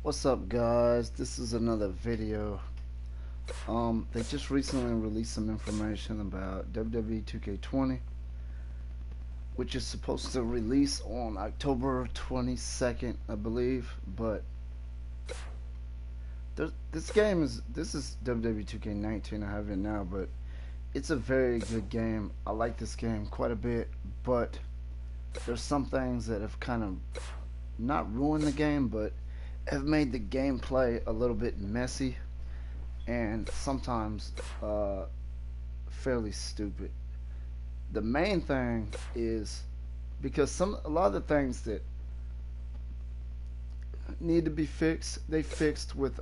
What's up, guys? This is another video. They just recently released some information about WWE 2K20, which is supposed to release on October 22nd, I believe. But this is WWE 2K19. I have it now, but it's a very good game. I like this game quite a bit, but there's some things that have kind of not ruined the game, but have made the gameplay a little bit messy and sometimes fairly stupid. The main thing is because a lot of the things that need to be fixed, they fixed with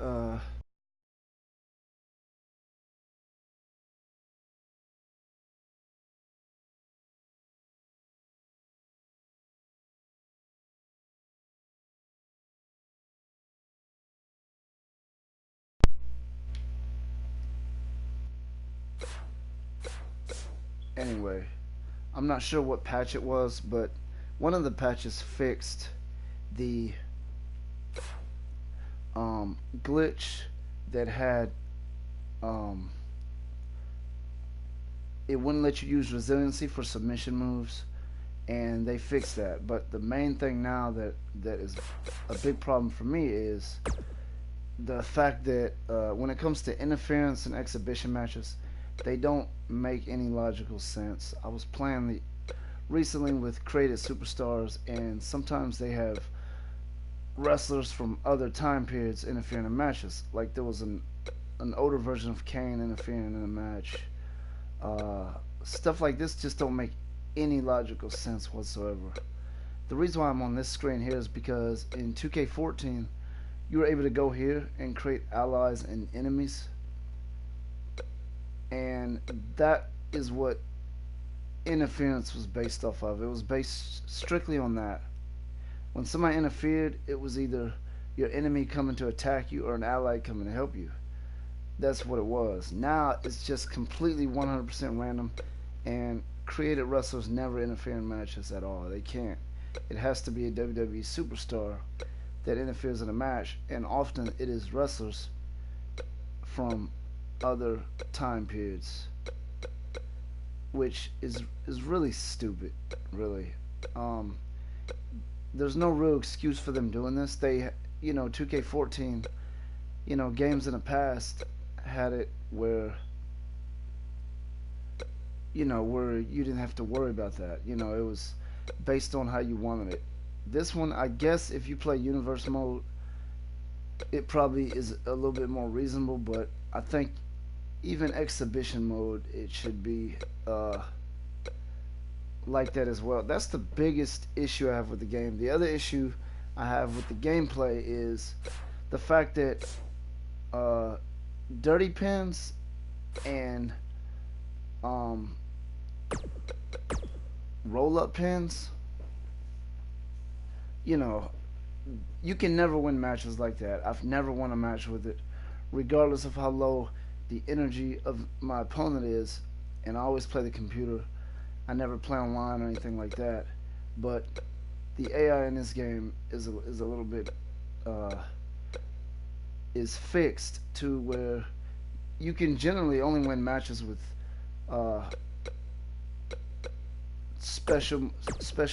anyway. I'm not sure what patch it was, but one of the patches fixed the glitch that had um, it wouldn't let you use resiliency for submission moves, and they fixed that. But the main thing now that is a big problem for me is the fact that when it comes to interference and exhibition matches, they don't make any logical sense. I was playing recently with created superstars, and sometimes they have wrestlers from other time periods interfering in matches. Like there was an older version of Kane interfering in a match. Stuff like this just don't make any logical sense whatsoever. The reason why I'm on this screen here is because in 2K14 you were able to go here and create allies and enemies, and that is what interference was based off of. It was based strictly on that. When somebody interfered, it was either your enemy coming to attack you or an ally coming to help you. That's what it was. Now it's just completely 100% random, and created wrestlers never interfere in matches at all. They can't. It has to be a WWE superstar that interferes in a match, and often it is wrestlers from other time periods, which is really stupid. Really, there's no real excuse for them doing this. 2K14, games in the past had it where you didn't have to worry about that. It was based on how you wanted it. This one, I guess, if you play universe mode, it probably is a little bit more reasonable, but I think even exhibition mode, it should be like that as well. That's the biggest issue I have with the game. The other issue I have with the gameplay is the fact that dirty pins and roll up pins, you can never win matches like that. I've never won a match with it, regardless of how low the energy of my opponent is. And I always play the computer. I never play online or anything like that. But the AI in this game is a little bit is fixed to where you can generally only win matches with uh, special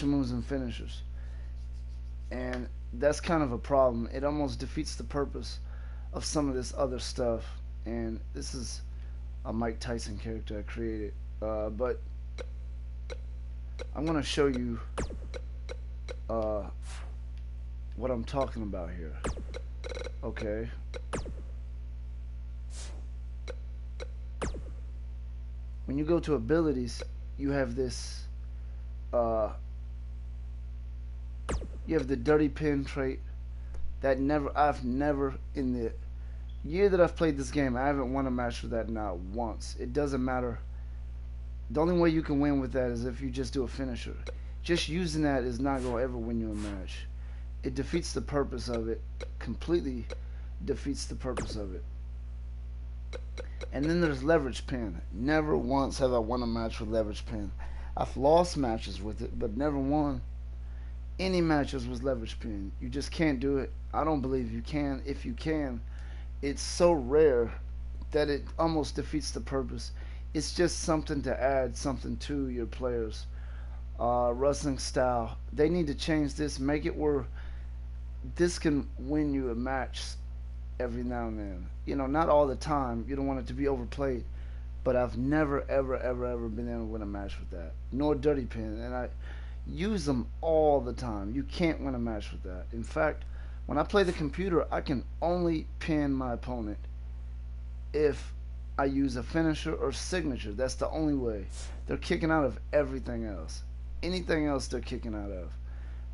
moves and finishers, and that's kind of a problem. It almost defeats the purpose of some of this other stuff. And this is a Mike Tyson character I created, but I'm gonna show you what I'm talking about here. Okay. When you go to abilities, you have this you have the dirty pin trait that I've never in the year that I've played this game, I haven't won a match with that, not once. It doesn't matter. The only way you can win with that is if you just do a finisher. Just using that is not going to ever win you a match. It defeats the purpose of it. Completely defeats the purpose of it. And then there's leverage pin. Never once have I won a match with leverage pin. I've lost matches with it, but never won. any matches with leverage pin. You just can't do it. I don't believe you can. If you can, it's so rare that it almost defeats the purpose. It's just something to add something to your players' wrestling style. They need to change this, make it where this can win you a match every now and then. You know, not all the time. You don't want it to be overplayed. But I've never, ever, ever, ever been able to win a match with that. Nor dirty pin. And I use them all the time. You can't win a match with that. In fact, when I play the computer, I can only pin my opponent if I use a finisher or signature. That's the only way. They're kicking out of everything else. Anything else they're kicking out of.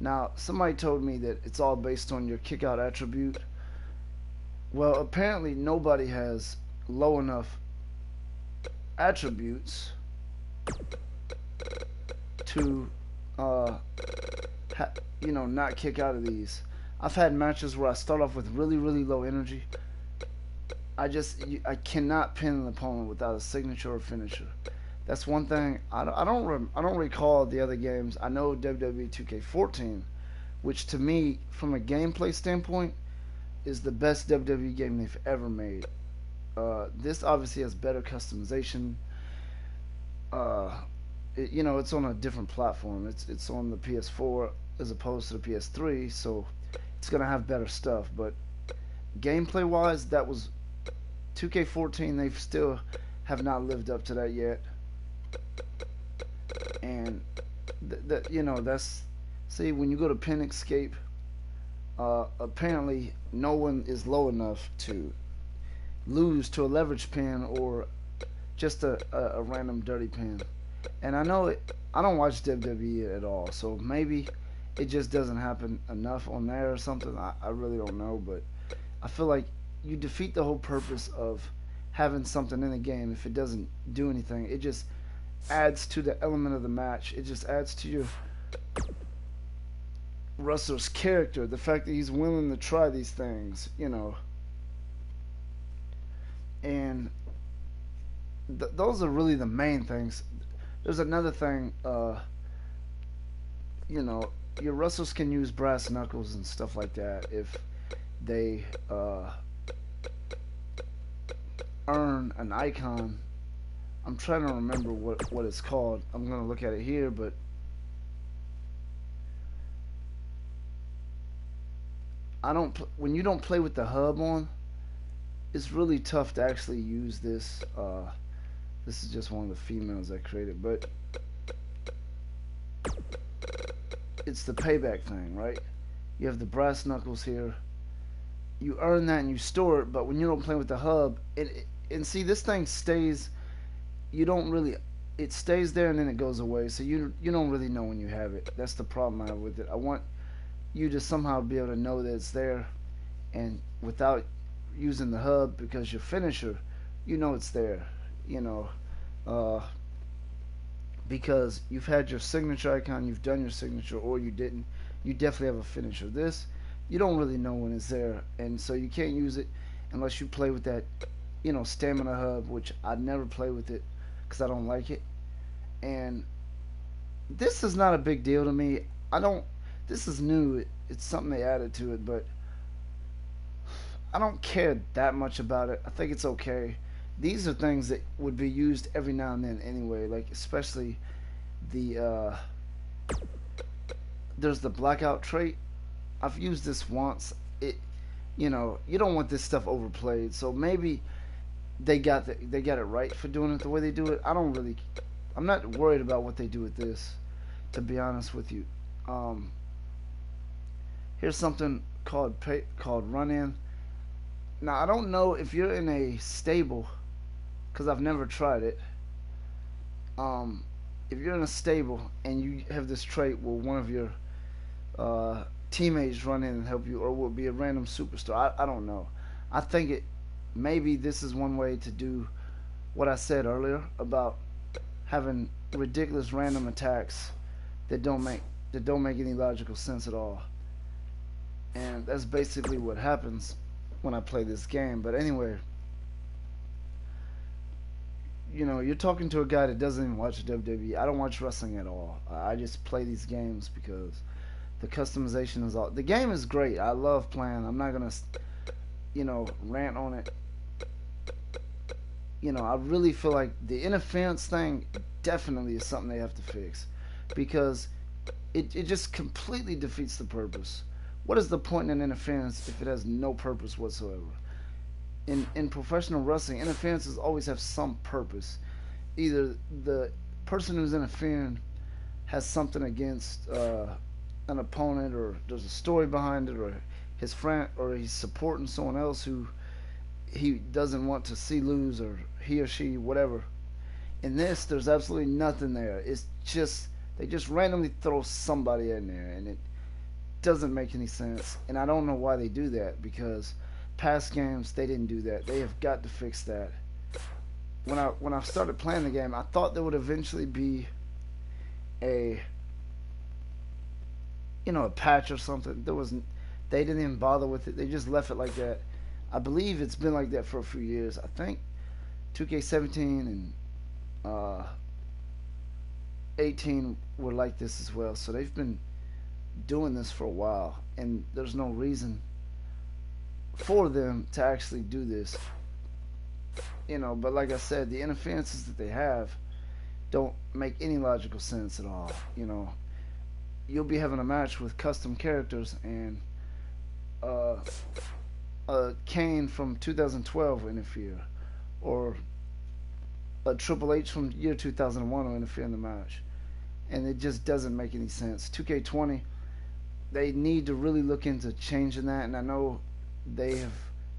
Now, somebody told me that it's all based on your kick out attribute. Well, apparently nobody has low enough attributes to, uh, not kick out of these. I've had matches where I start off with really, really low energy. I cannot pin an opponent without a signature or finisher. That's one thing. I don't recall the other games. I know WWE 2K14, which to me, from a gameplay standpoint, is the best WWE game they've ever made. This obviously has better customization. Uh, it's on a different platform. It's on the PS4 as opposed to the PS3, so it's gonna have better stuff. But gameplay wise, that was 2K14. They still have not lived up to that yet, and that's see when you go to pin escape. Apparently, no one is low enough to lose to a leverage pin or just a random dirty pin. And I know I don't watch WWE at all, so maybe it just doesn't happen enough on there or something. I really don't know, but I feel like you defeat the whole purpose of having something in the game if it doesn't do anything. It just adds to the element of the match. It just adds to your wrestler's character, the fact that he's willing to try these things. And those are really the main things. There's another thing, your wrestlers can use brass knuckles and stuff like that if they earn an icon. I'm trying to remember what it's called. I'm gonna look at it here, but when you don't play with the hub on, it's really tough to actually use this. This is just one of the females I created, but it's the payback thing, right? You have the brass knuckles here. You earn that and you store it, but when you don't play with the hub, and see, this thing stays. You don't really. It stays there and then it goes away, so you don't really know when you have it. That's the problem I have with it. I want you to somehow be able to know that it's there, and without using the hub, because your finisher, it's there. You know, uh, because you've had your signature icon, you've done your signature, or you didn't. You definitely have a finisher. This, you don't really know when it's there, and so you can't use it unless you play with that, stamina hub, which I'd never play with it because I don't like it. And this is not a big deal to me. I don't. This is new. It's something they added to it, but I don't care that much about it. I think it's okay. These are things that would be used every now and then anyway. Like especially the there's the blackout trait. I've used this once. You don't want this stuff overplayed. So maybe they got it right for doing it the way they do it. I'm not worried about what they do with this, to be honest with you. Here's something called run in. Now I don't know if you're in a stable, because I've never tried it. If you're in a stable and you have this trait where one of your teammates run in and help you, or will be a random superstar. I don't know. I think maybe this is one way to do what I said earlier about having ridiculous random attacks that don't make any logical sense at all. And that's basically what happens when I play this game. But anyway, you're talking to a guy that doesn't even watch WWE. I don't watch wrestling at all. I just play these games because The customization is all. The game is great. I love playing. I'm not gonna, rant on it. I really feel like the interference thing definitely is something they have to fix, because it just completely defeats the purpose. What is the point in interference if it has no purpose whatsoever? In professional wrestling, interferences always have some purpose. Either the person who's interfering has something against an opponent, or there's a story behind it, or his friend, or he's supporting someone else who he doesn't want to see lose, or he or she, whatever. In this, there's absolutely nothing there. It's just they just randomly throw somebody in there, and it doesn't make any sense. And I don't know why they do that, because past games they didn't do that. They have got to fix that. When I started playing the game, I thought there would eventually be a a patch or something. There wasn't. They didn't even bother with it. They just left it like that. I believe it's been like that for a few years. I think 2K17 and 18 were like this as well. So they've been doing this for a while, and there's no reason for them to actually do this. But like I said, the interferences that they have don't make any logical sense at all. You'll be having a match with custom characters, and Kane from 2012 will interfere, or a Triple H from year 2001 will interfere in the match, and it just doesn't make any sense. 2K20, they need to really look into changing that, and I know they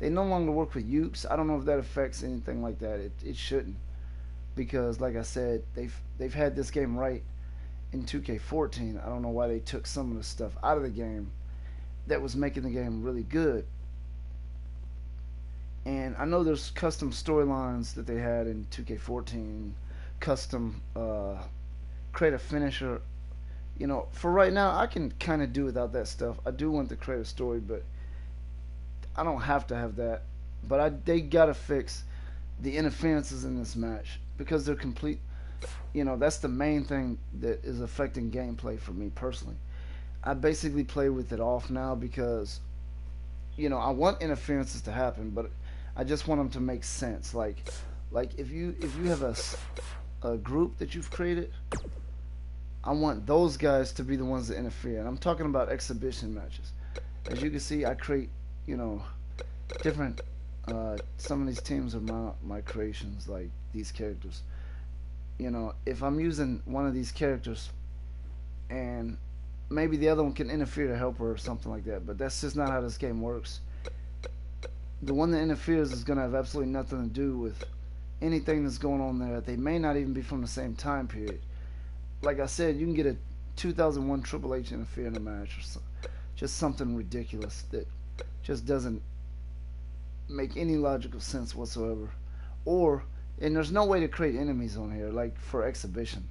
no longer work with Ukes. I don't know if that affects anything like that. It shouldn't, because like I said, they've had this game right in 2K14. I don't know why they took some of the stuff out of the game that was making the game really good. And I know there's custom storylines that they had in 2K14, custom create a finisher. For right now, I can kind of do without that stuff. I do want to create a story, but I don't have to have that. But they gotta fix the interferences in this match, because they're complete. That's the main thing that is affecting gameplay for me personally. I basically play with it off now, because I want interferences to happen, but I just want them to make sense. Like if you have a group that you've created, I want those guys to be the ones that interfere. And I'm talking about exhibition matches. As you can see, I create different. Some of these teams are my creations, like these characters. If I'm using one of these characters, and maybe the other one can interfere to help her or something like that, but that's just not how this game works. The one that interferes is going to have absolutely nothing to do with anything that's going on there. They may not even be from the same time period. Like I said, you can get a 2001 Triple H interfere in a match, or just something ridiculous that just doesn't make any logical sense whatsoever. And there's no way to create enemies on here, like for exhibition.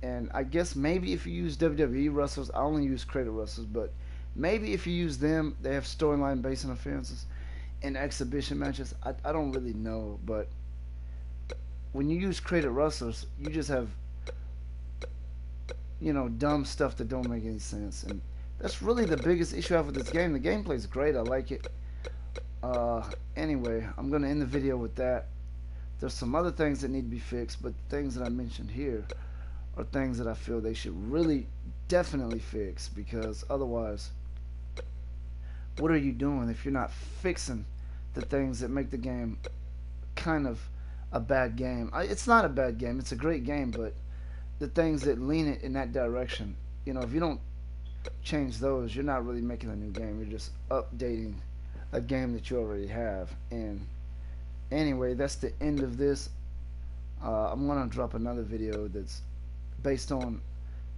And I guess maybe if you use WWE wrestlers, I only use creative wrestlers, but maybe if you use them, they have storyline based interferences in exhibition matches. I don't really know, but when you use creative wrestlers, you just have dumb stuff that don't make any sense, and that's really the biggest issue I have with this game. The gameplay's great, I like it. Anyway, I'm gonna end the video with that. There's some other things that need to be fixed, but the things that I mentioned here are things that I feel they should really definitely fix, because otherwise, what are you doing if you're not fixing the things that make the game kind of a bad game? It's not a bad game, it's a great game, but the things that lean it in that direction, if you don't change those, you're not really making a new game, you're just updating a game that you already have. And anyway, that's the end of this. I'm gonna drop another video that's based on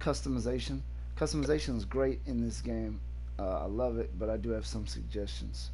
customization. Customization is great in this game. I love it, but I do have some suggestions.